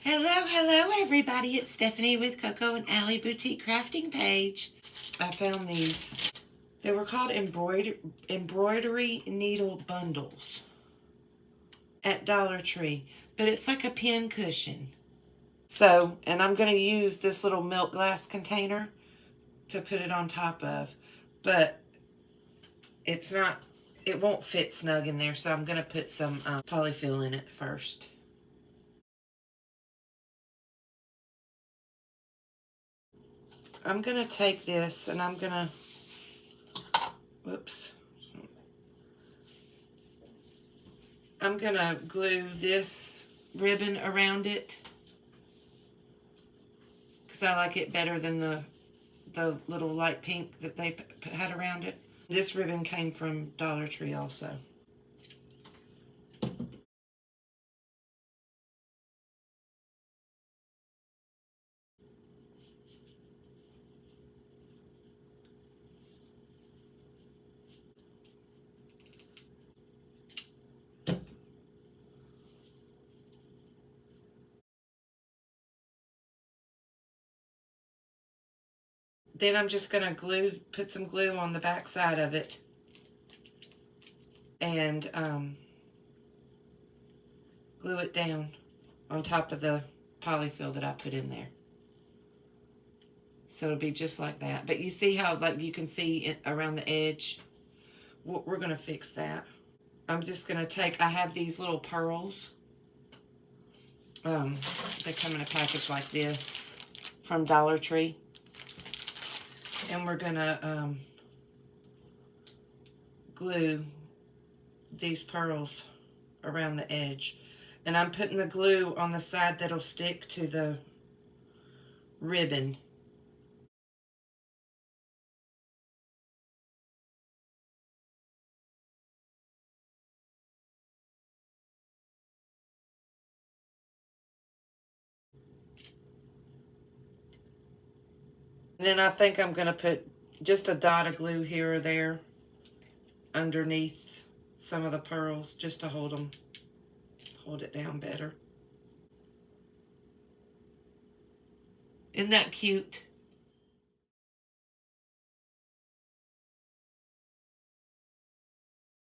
Hello everybody. It's Stephanie with Coco and Allie Boutique Crafting Page. I found these. They were called embroidery needle bundles at Dollar Tree, but it's like a pin cushion. So, and I'm going to use this little milk glass container to put it on top of, but it won't fit snug in there, so I'm going to put some polyfill in it first. I'm going to take this and I'm going to, I'm going to glue this ribbon around it because I like it better than the little light pink that they had around it. This ribbon came from Dollar Tree also. Then I'm just going to put some glue on the back side of it and glue it down on top of the polyfill that I put in there. So it'll be just like that. But you see how, like, you can see it around the edge? We're going to fix that. I'm just going to take, I have these little pearls. They come in a package like this from Dollar Tree. And we're going to glue these pearls around the edge. And I'm putting the glue on the side that'll stick to the ribbon. And then I think I'm going to put just a dot of glue here or there underneath some of the pearls just to hold it down better. Isn't that cute?